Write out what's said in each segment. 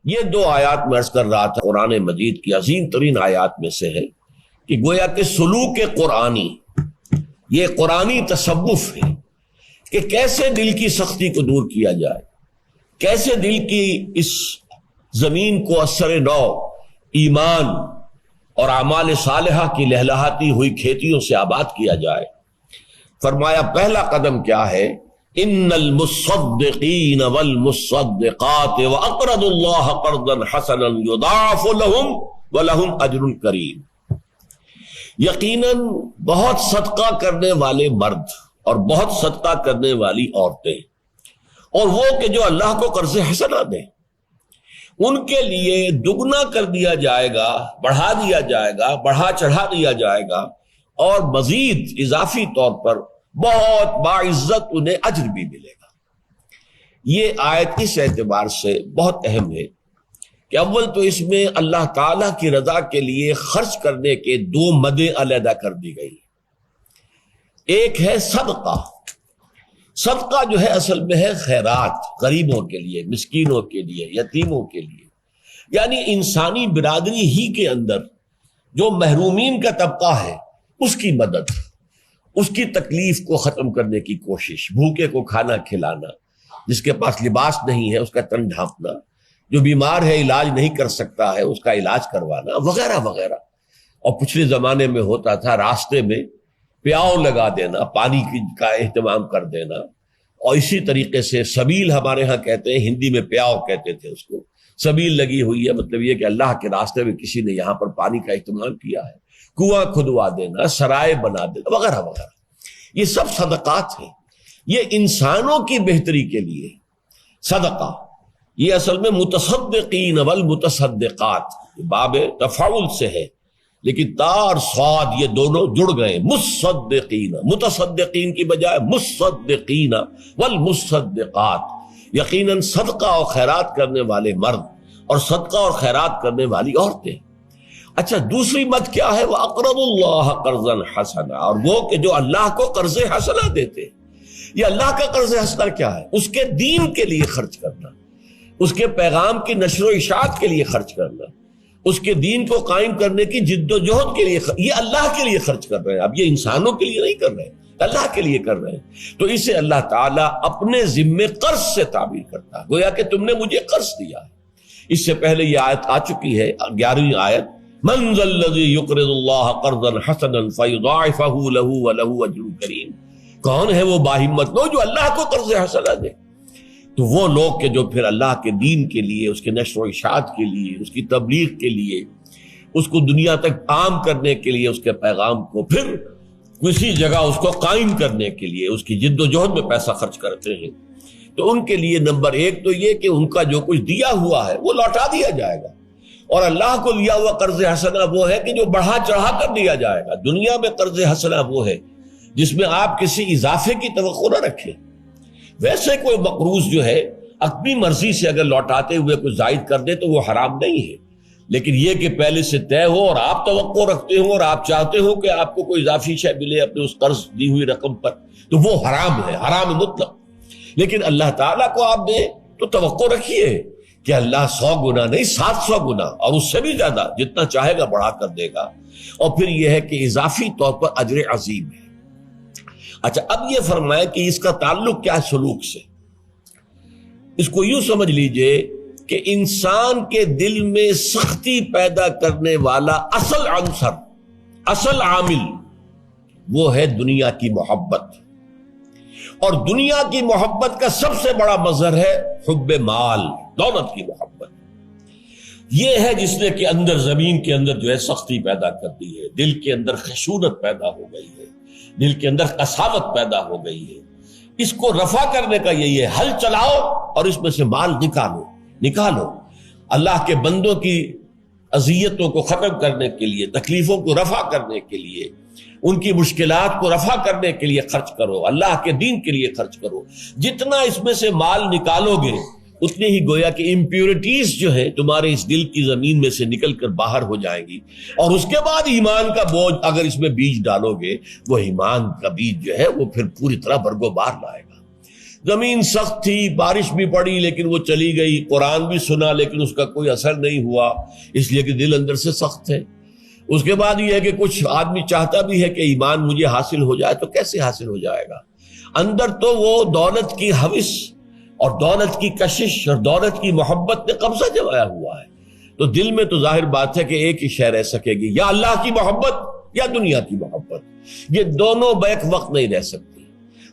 یہ دو آیات میں عرض کر رہا تھا، قرآن مجید کی عظیم ترین آیات میں سے ہے کہ گویا کہ سلوک قرآنی، یہ قرآنی تصوف ہے کہ کیسے دل کی سختی کو دور کیا جائے، کیسے دل کی اس زمین کو اثر نو ایمان اور اعمال صالحہ کی لہلہاتی ہوئی کھیتیوں سے آباد کیا جائے۔ فرمایا پہلا قدم کیا ہے؟ ان المصدقین والمصدقات واقرضوا اللہ قرضا حسنا یضاعف لهم ولهم اجر کریم۔ یقیناً بہت صدقہ کرنے والے مرد اور بہت صدقہ کرنے والی عورتیں، اور وہ کہ جو اللہ کو قرض حسنہ دیں، ان کے لیے دگنا کر دیا جائے گا، بڑھا دیا جائے گا، بڑھا چڑھا دیا جائے گا، اور مزید اضافی طور پر بہت باعزت انہیں اجر بھی ملے گا۔ یہ آیت اس اعتبار سے بہت اہم ہے کہ اول تو اس میں اللہ تعالیٰ کی رضا کے لیے خرچ کرنے کے دو مدیں علیحدہ کر دی گئی۔ ایک ہے صدقہ۔ صدقہ جو ہے اصل میں ہے خیرات، غریبوں کے لیے، مسکینوں کے لیے، یتیموں کے لیے، یعنی انسانی برادری ہی کے اندر جو محرومین کا طبقہ ہے اس کی مدد، اس کی تکلیف کو ختم کرنے کی کوشش، بھوکے کو کھانا کھلانا، جس کے پاس لباس نہیں ہے اس کا تن ڈھانپنا، جو بیمار ہے علاج نہیں کر سکتا ہے اس کا علاج کروانا، وغیرہ وغیرہ۔ اور پچھلے زمانے میں ہوتا تھا راستے میں پیاؤ لگا دینا، پانی کا اہتمام کر دینا، اور اسی طریقے سے سبیل ہمارے ہاں کہتے ہیں، ہندی میں پیاؤ کہتے تھے اس کو، سبیل لگی ہوئی ہے، مطلب یہ کہ اللہ کے راستے میں کسی نے یہاں پر پانی کا اہتمام کیا ہے، کنواں کھدوا دینا، سرائے بنا دینا، وغیرہ وغیرہ۔ یہ سب صدقات ہیں، یہ انسانوں کی بہتری کے لیے صدقہ۔ یہ اصل میں متصدقین والمتصدقات باب تفاعل سے ہے، لیکن تا اور صاد یہ دونوں جڑ گئے، مصدقین، متصدقین کی بجائے مصدقین والمصدقات، یقیناً صدقہ اور خیرات کرنے والے مرد اور صدقہ اور خیرات کرنے والی عورتیں۔ اچھا، دوسری مت کیا ہے؟ وَأَقْرَضُوا اللَّهَ قَرْضًا حَسَنًا، اور وہ کہ جو اللہ کو قرض حسنہ دیتے۔ یہ اللہ کا قرض حسنہ کیا ہے؟ اس کے دین کے لیے خرچ کرنا، اس کے پیغام کی نشر و اشاعت کے لیے خرچ کرنا، اس کے دین کو قائم کرنے کی جد و جہد کے لیے یہ اللہ کے لیے خرچ کر رہے ہیں۔ اب یہ انسانوں کے لیے نہیں کر رہے ہیں، اللہ کے لیے کر رہے ہیں، تو اسے اللہ تعالیٰ اپنے ذمے قرض سے تعبیر کرتا ہے، گویا کہ تم نے مجھے قرض دیا ہے۔ اس سے پہلے یہ آیت آ چکی ہے، 11ویں آیت، من ذا الذی یقرض اللہ قرضا حسنا فیضاعفہ لہ ولہ اجر کریم۔ کون ہے وہ باہمت لوگ جو اللہ کو قرض حسنہ دے؟ تو وہ لوگ کہ جو پھر اللہ کے دین کے لیے، اس کے نشر و اشاعت کے لیے، اس کی تبلیغ کے لیے، اس کو دنیا تک عام کرنے کے لیے، اس کے پیغام کو پھر کسی جگہ اس کو قائم کرنے کے لیے اس کی جد و جہد میں پیسہ خرچ کرتے ہیں، تو ان کے لیے نمبر ایک تو یہ کہ ان کا جو کچھ دیا ہوا ہے وہ لوٹا دیا جائے گا، اور اللہ کو دیا ہوا قرض حسنہ وہ ہے کہ جو بڑھا چڑھا کر دیا جائے گا۔ دنیا میں قرض حسنہ وہ ہے جس میں آپ کسی اضافے کی توقع نہ رکھیں۔ ویسے کوئی مقروض جو ہے اپنی مرضی سے اگر لوٹاتے ہوئے کچھ زائد کر دے تو وہ حرام نہیں ہے، لیکن یہ کہ پہلے سے طے ہو اور آپ توقع رکھتے ہو اور آپ چاہتے ہو کہ آپ کو کوئی اضافی شے ملے اپنے اس قرض دی ہوئی رقم پر، تو وہ حرام ہے، حرام مطلق۔ لیکن اللہ تعالیٰ کو آپ دیں تو توقع رکھیے کہ اللہ 100 گنا نہیں 700 گنا اور اس سے بھی زیادہ جتنا چاہے گا بڑھا کر دے گا، اور پھر یہ ہے کہ اضافی طور پر اجر عظیم ہے۔ اچھا، اب یہ فرمایا کہ اس کا تعلق کیا ہے سلوک سے؟ اس کو یوں سمجھ لیجئے کہ انسان کے دل میں سختی پیدا کرنے والا اصل عنصر، اصل عامل وہ ہے دنیا کی محبت، اور دنیا کی محبت کا سب سے بڑا مظہر ہے حب مال، دولت کی محبت۔ یہ ہے جس نے کہ اندر زمین کے اندر جو ہے سختی پیدا کر دی ہے، دل کے اندر خشونت پیدا ہو گئی ہے، دل کے اندر قساوت پیدا ہو گئی ہے۔ اس کو رفع کرنے کا یہی ہے، حل چلاؤ اور اس میں سے مال نکالو۔ اللہ کے بندوں کی اذیتوں کو ختم کرنے کے لیے، تکلیفوں کو رفع کرنے کے لیے، ان کی مشکلات کو رفع کرنے کے لیے خرچ کرو، اللہ کے دین کے لیے خرچ کرو۔ جتنا اس میں سے مال نکالو گے اتنی ہی گویا کہ امپیورٹیز جو ہے تمہارے اس دل کی زمین میں سے نکل کر باہر ہو جائیں گی، اور اس کے بعد ایمان کا بوجھ اگر اس میں بیج ڈالو گے، وہ ایمان کا بیج جو ہے وہ پھر پوری طرح برگو بار لائے گا۔ زمین سخت تھی، بارش بھی پڑی لیکن وہ چلی گئی، قرآن بھی سنا لیکن اس کا کوئی اثر نہیں ہوا، اس لیے کہ دل اندر سے سخت ہے۔ اس کے بعد یہ ہے کہ کچھ آدمی چاہتا بھی ہے کہ ایمان مجھے حاصل ہو جائے، تو کیسے حاصل ہو جائے گا؟ اندر تو وہ دولت کی ہوس اور دولت کی کشش اور دولت کی محبت نے قبضہ جمایا ہوا ہے، تو دل میں تو ظاہر بات ہے کہ ایک ہی شے رہ سکے گی، یا اللہ کی محبت یا دنیا کی محبت، یہ دونوں بیک وقت نہیں رہ سکتی۔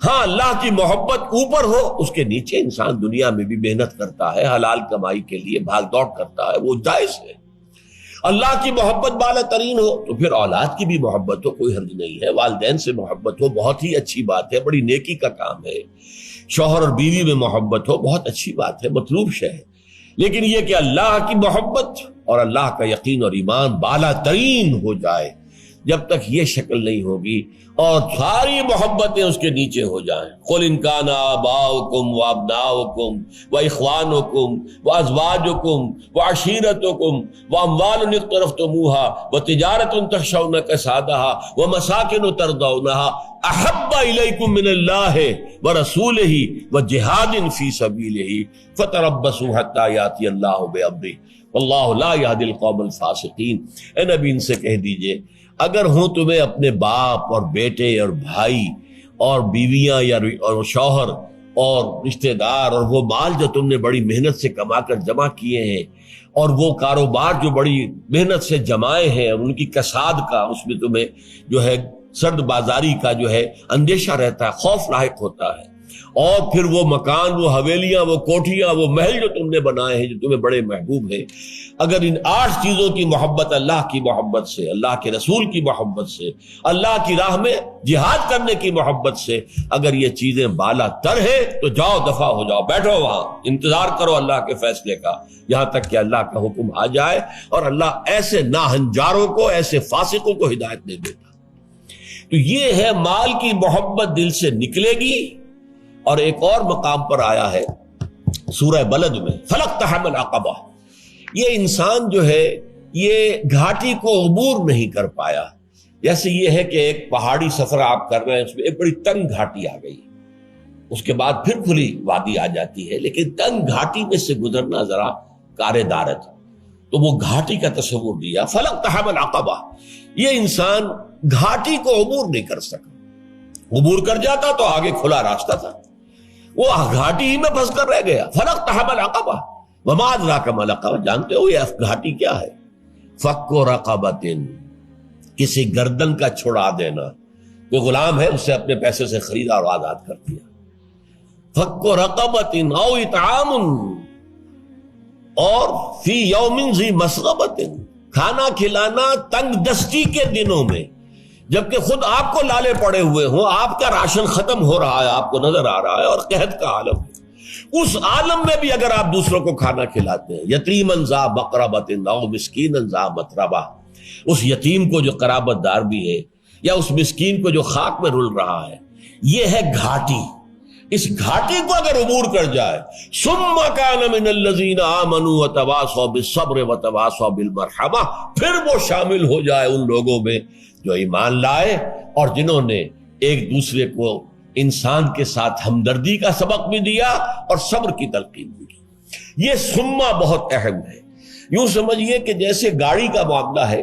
ہاں اللہ کی محبت اوپر ہو، اس کے نیچے انسان دنیا میں بھی محنت کرتا ہے، حلال کمائی کے لیے بھاگ دوڑ کرتا ہے، وہ جائز ہے۔ اللہ کی محبت بالا ترین ہو تو پھر اولاد کی بھی محبت ہو، کوئی حرج نہیں ہے، والدین سے محبت ہو، بہت ہی اچھی بات ہے، بڑی نیکی کا کام ہے، شوہر اور بیوی میں محبت ہو، بہت اچھی بات ہے، مطلوب شے ہے، لیکن یہ کہ اللہ کی محبت اور اللہ کا یقین اور ایمان بالا ترین ہو جائے، جب تک یہ شکل نہیں ہوگی اور ساری محبتیں اس کے نیچے ہو جائیں۔ قل ان کان آباؤکم وابناؤکم واخوانکم وازواجکم وعشیرتکم واموال اقترفتموها وتجارۃ تخشون کسادها ومساکن ترضونها احب الیکم من اللہ ورسولہ وجہاد فی سبیلہ فتربصوا حتی یاتی اللہ بامرہ واللہ لا یہدی القوم الفاسقین۔ اے نبی ان سے کہہ دیجئے اگر ہوں تمہیں اپنے باپ اور بیٹے اور بھائی اور بیویاں یا اور شوہر اور رشتہ دار اور وہ مال جو تم نے بڑی محنت سے کما کر جمع کیے ہیں اور وہ کاروبار جو بڑی محنت سے جمائے ہیں اور ان کی کساد کا اس میں تمہیں جو ہے سرد بازاری کا جو ہے اندیشہ رہتا ہے، خوف لاحق ہوتا ہے، اور پھر وہ مکان، وہ حویلیاں، وہ کوٹھیاں، وہ محل جو تم نے بنائے ہیں جو تمہیں بڑے محبوب ہیں، اگر ان 8 چیزوں کی محبت اللہ کی محبت سے، اللہ کے رسول کی محبت سے، اللہ کی راہ میں جہاد کرنے کی محبت سے اگر یہ چیزیں بالا تر ہے تو جاؤ، دفع ہو جاؤ، بیٹھو وہاں، انتظار کرو اللہ کے فیصلے کا، یہاں تک کہ اللہ کا حکم آ جائے، اور اللہ ایسے ناہنجاروں کو، ایسے فاسقوں کو ہدایت نہیں دیتا۔ تو یہ ہے مال کی محبت دل سے نکلے گی۔ اور ایک اور مقام پر آیا ہے سورہ بلد میں، فلقتحم العقبہ، یہ انسان جو ہے یہ گھاٹی کو عبور نہیں کر پایا۔ جیسے یہ ہے کہ ایک پہاڑی سفر آپ کر رہے ہیں، اس میں ایک بڑی تنگ گھاٹی آ گئی، اس کے بعد پھر کھلی وادی آ جاتی ہے، لیکن تنگ گھاٹی میں سے گزرنا ذرا کار دارت، تو وہ گھاٹی کا تصور دیا، فلقتحم العقبہ، یہ انسان گھاٹی کو عبور نہیں کر سکا، عبور کر جاتا تو آگے کھلا راستہ تھا، وہ گھاٹی ہی میں پھنس کر رہ گیا۔ فلقتحم العقبہ وما ادراک ما العقبہ، جانتے ہو یہ گھاٹی کیا ہے؟ فک رقبۃ، کسی گردن کا چھڑا دینا، کوئی غلام ہے اسے اپنے پیسے سے خریدا اور آزاد کر دیا۔ فک رقبۃ او اطعام، اور فی یوم ذی مسغبۃ، کھانا کھلانا تنگ دستی کے دنوں میں، جبکہ خود آپ کو لالے پڑے ہوئے ہوں، آپ کا راشن ختم ہو رہا ہے، آپ کو نظر آ رہا ہے، اور قحط کا عالم ہے، اس عالم میں بھی اگر آپ دوسروں کو کھانا کھلاتے ہیں، یتیماً ذا مقربۃ او مسکینا ذا متربہ، اس یتیم کو جو قرابت دار بھی ہے یا اس مسکین کو جو خاک میں رل رہا ہے، یہ ہے گھاٹی۔ اس گھاٹی کو اگر عبور کر جائے، ثم کان من الذین آمنوا وتواصوا بالصبر وتواصوا بالمرحمہ، پھر وہ شامل ہو جائے ان لوگوں میں جو ایمان لائے اور جنہوں نے ایک دوسرے کو انسان کے ساتھ ہمدردی کا سبق بھی دیا اور صبر کی تلقین بھی کی۔ یہ سما بہت اہم ہے۔ یوں سمجھیے کہ جیسے گاڑی کا معاملہ ہے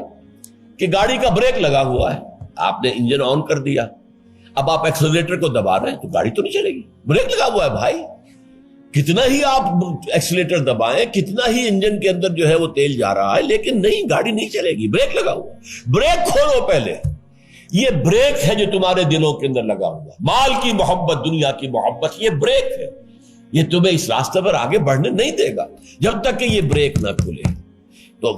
کہ گاڑی کا بریک لگا ہوا ہے، آپ نے انجن آن کر دیا، اب آپ ایکسلریٹر کو دبا رہے ہیں تو گاڑی تو نہیں چلے گی، بریک لگا ہوا ہے بھائی، کتنا ہی آپ ایکسلریٹر دبائیں، کتنا ہی انجن کے اندر جو ہے وہ تیل جا رہا ہے، لیکن نہیں، گاڑی نہیں چلے گی، بریک لگا ہوا ہے، بریک کھولو پہلے۔ یہ بریک ہے جو تمہارے دلوں کے اندر لگا ہوا، مال کی محبت، دنیا کی محبت، یہ بریک ہے، یہ تمہیں اس راستے پر آگے بڑھنے نہیں دے گا جب تک کہ یہ بریک نہ کھلے۔ تو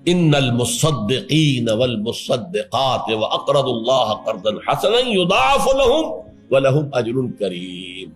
ان المصدقین والمصدقات واقرضوا اللہ قرضا حسنا یضاعف لهم ولهم اجر کریم،